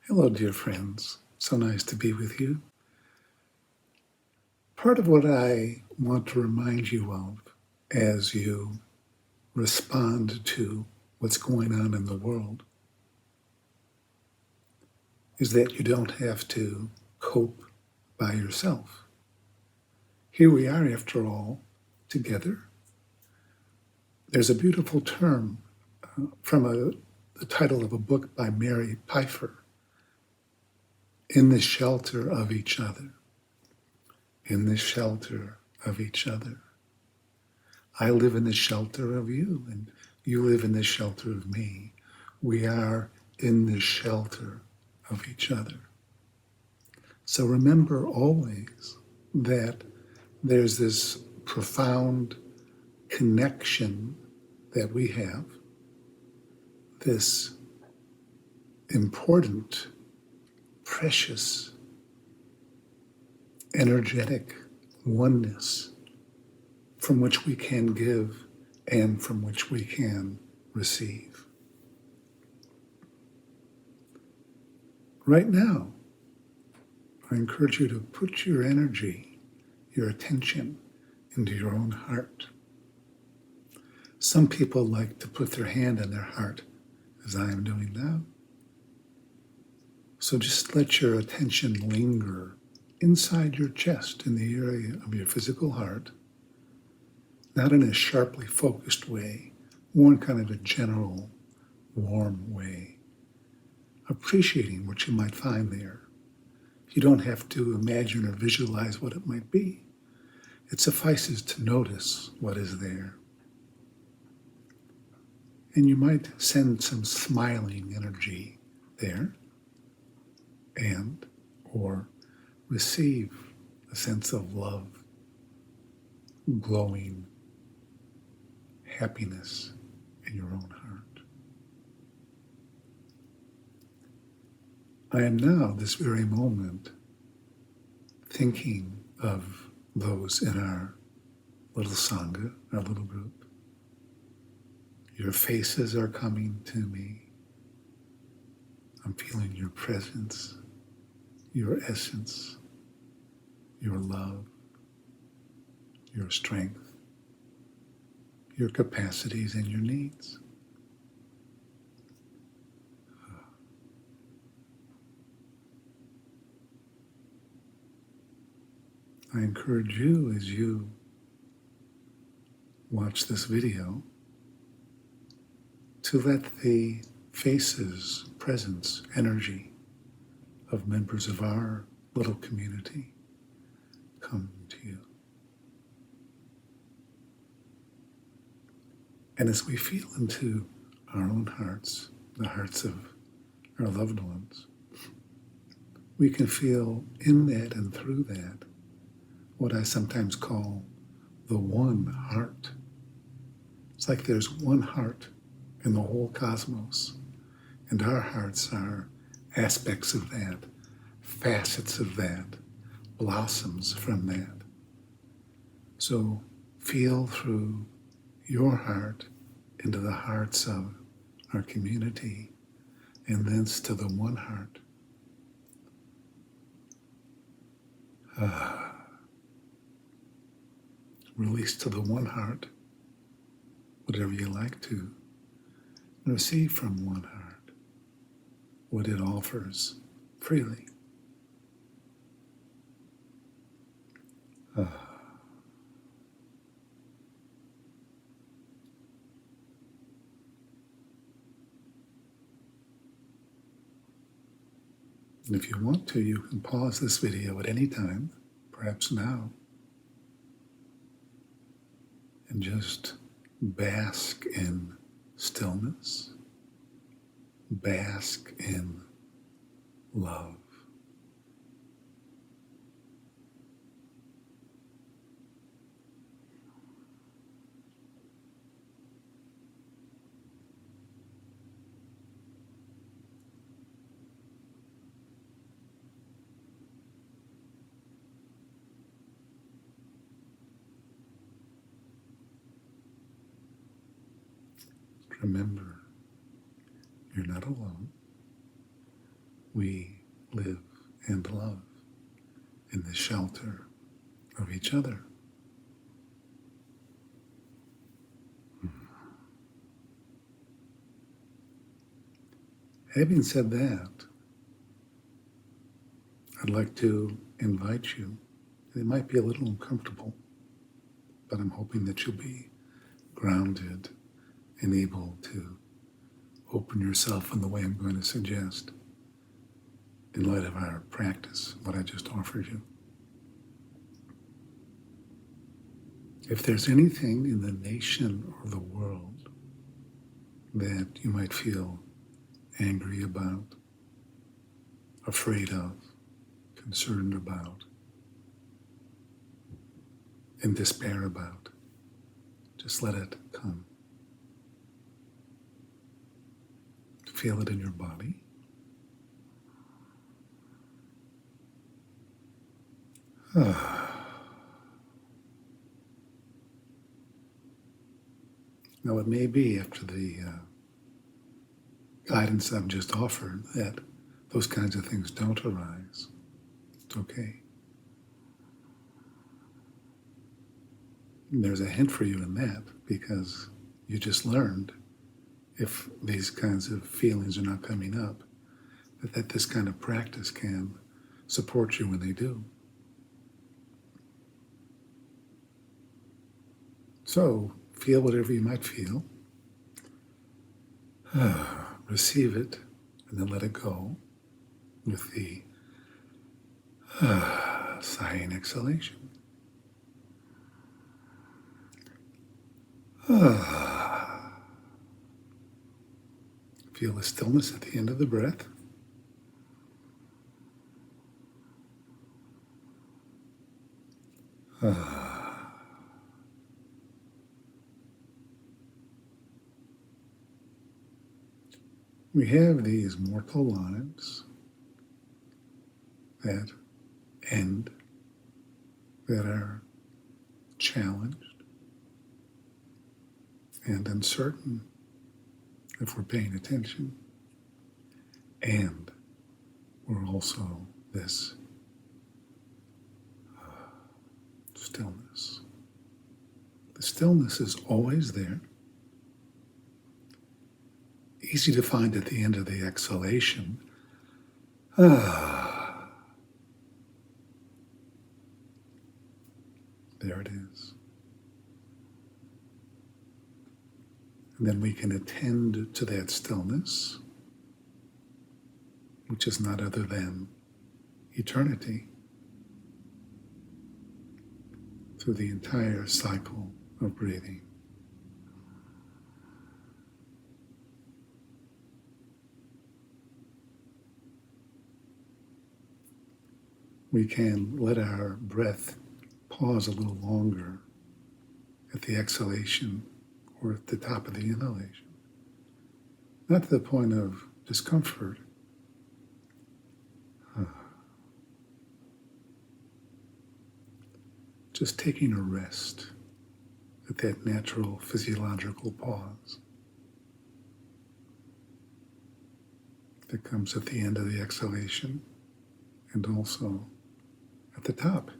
Hello, dear friends. So nice to be with you. Part of what I want to remind you of as you respond to what's going on in the world is that you don't have to cope by yourself. Here we are, after all, together. There's a beautiful term from the title of a book by Mary Pfeiffer, In the Shelter of Each Other. In the shelter of each other. I live in the shelter of you, and you live in the shelter of me. We are in the shelter of each other. So remember always that there's this profound connection that we have, this important, precious, energetic oneness from which we can give and from which we can receive. Right now, I encourage you to put your energy, your attention into your own heart. Some people like to put their hand on their heart, as I am doing now. So just let your attention linger inside your chest in the area of your physical heart, not in a sharply focused way, more in kind of a general, warm way, appreciating what you might find there. You don't have to imagine or visualize what it might be. It suffices to notice what is there. And you might send some smiling energy there and or receive a sense of love, glowing happiness in your own heart. I am now, this very moment, thinking of those in our little Sangha, our little group. Your faces are coming to me. I'm feeling your presence, your essence, your love, your strength, your capacities, and your needs. I encourage you as you watch this video to let the faces, presence, energy of members of our little community come to you. And as we feel into our own hearts, the hearts of our loved ones, we can feel in that and through that what I sometimes call the one heart. It's like there's one heart in the whole cosmos, and our hearts are aspects of that, facets of that, blossoms from that. So feel through your heart into the hearts of our community, and thence to the one heart. Release to the one heart whatever you like to, and receive from one heart what it offers freely. And if you want to, you can pause this video at any time, perhaps now, and just bask in stillness, bask in love. Remember, you're not alone. we live and love in the shelter of each other. Having said that, I'd like to invite you. It might be a little uncomfortable, but I'm hoping that you'll be grounded and able to open yourself in the way I'm going to suggest in light of our practice, what I just offered you. If there's anything in the nation or the world that you might feel angry about, afraid of, concerned about, in despair about, just let it come. Feel it in your body. Now, it may be after the guidance I've just offered that those kinds of things don't arise. It's okay. There's a hint for you in that because you just learned if these kinds of feelings are not coming up, that this kind of practice can support you when they do. So feel whatever you might feel. Receive it and then let it go with the sighing exhalation. Feel the stillness at the end of the breath. We have these mortal lives that end, that are challenged and uncertain if we're paying attention. And we're also this stillness. The stillness is always there. Easy to find at the end of the exhalation. There it is. And then we can attend to that stillness, which is not other than eternity, through the entire cycle of breathing. We can let our breath pause a little longer at the exhalation or at the top of the inhalation. Not to the point of discomfort. Just taking a rest at that natural physiological pause that comes at the end of the exhalation and also at the top.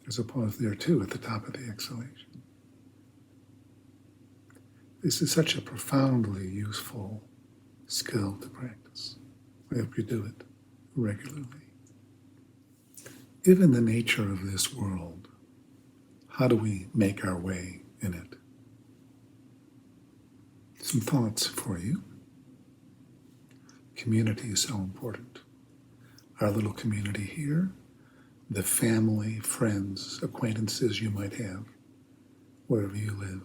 There's a pause there too at the top of the exhalation. This is such a profoundly useful skill to practice. I hope you do it regularly. Given the nature of this world, how do we make our way in it? Some thoughts for you. Community is so important. Our little community here, the family, friends, acquaintances you might have, wherever you live,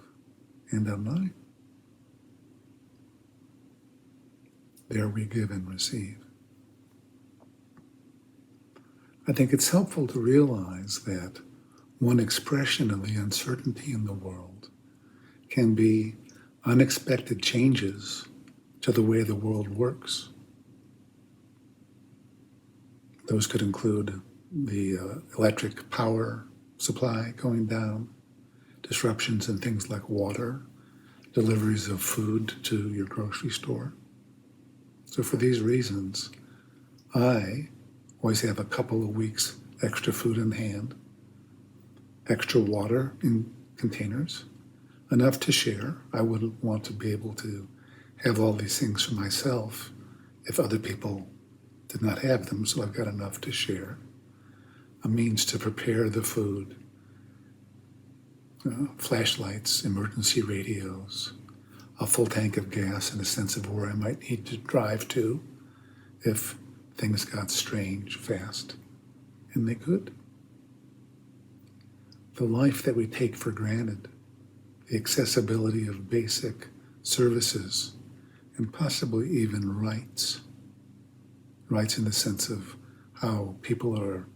and online. There we give and receive. I think it's helpful to realize that one expression of the uncertainty in the world can be unexpected changes to the way the world works. Those could include the electric power supply going down, disruptions in things like water, deliveries of food to your grocery store, So for these reasons, I always have a couple of weeks extra food in hand, extra water in containers, enough to share. I wouldn't want to be able to have all these things for myself if other people did not have them, so I've got enough to share. A means to prepare the food, flashlights, emergency radios, a full tank of gas, and a sense of where I might need to drive to if things got strange fast, and they could. The life that we take for granted, the accessibility of basic services, and possibly even rights in the sense of how people are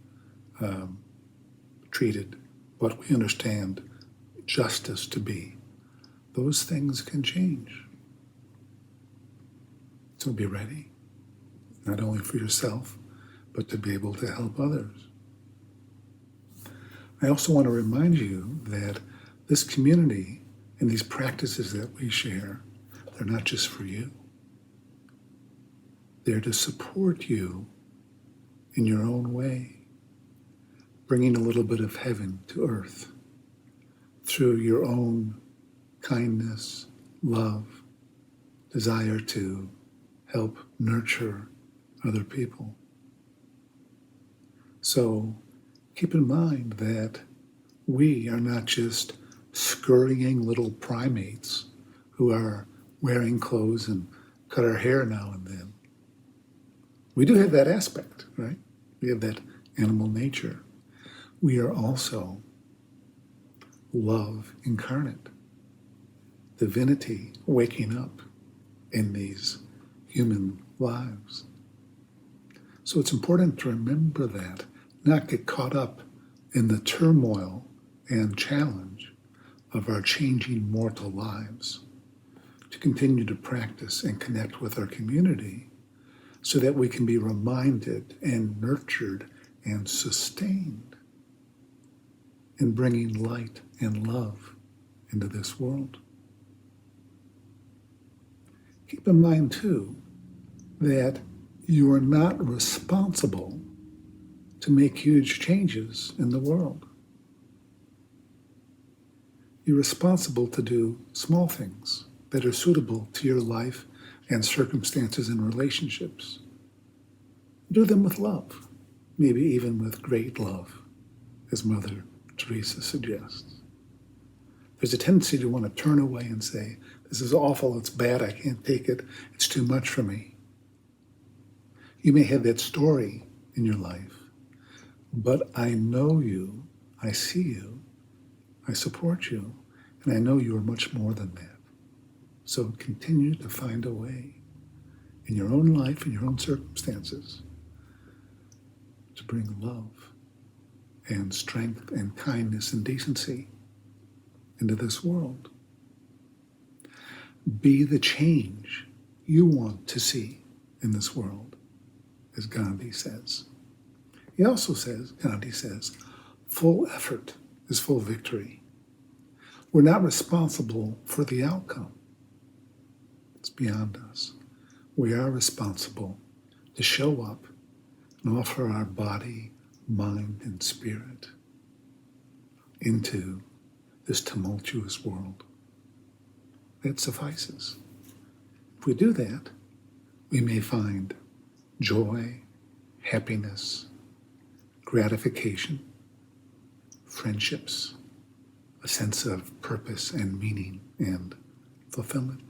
treated, what we understand justice to be, those things can change. So be ready, not only for yourself, but to be able to help others. I also want to remind you that this community and these practices that we share, they're not just for you. They're to support you in your own way, bringing a little bit of heaven to earth through your own kindness, love, desire to help nurture other people. So keep in mind that we are not just scurrying little primates who are wearing clothes and cut our hair now and then. We do have that aspect, right? We have that animal nature. We are also love incarnate, divinity waking up in these human lives. So it's important to remember that, not get caught up in the turmoil and challenge of our changing mortal lives, to continue to practice and connect with our community so that we can be reminded and nurtured and sustained in bringing light and love into this world. Keep in mind, too, that you are not responsible to make huge changes in the world. You're responsible to do small things that are suitable to your life and circumstances and relationships. Do them with love, maybe even with great love, as Mother Teresa suggests. There's a tendency to want to turn away and say, this is awful, it's bad, I can't take it, it's too much for me. You may have that story in your life, but I know you, I see you, I support you, and I know you are much more than that. So continue to find a way in your own life, in your own circumstances, to bring love and strength and kindness and decency into this world. Be the change you want to see in this world, as Gandhi says. He also says, Gandhi says, full effort is full victory. We're not responsible for the outcome. It's beyond us. We are responsible to show up and offer our body, mind, and spirit into this tumultuous world. That suffices. If we do that, we may find joy, happiness, gratification, friendships, a sense of purpose and meaning and fulfillment.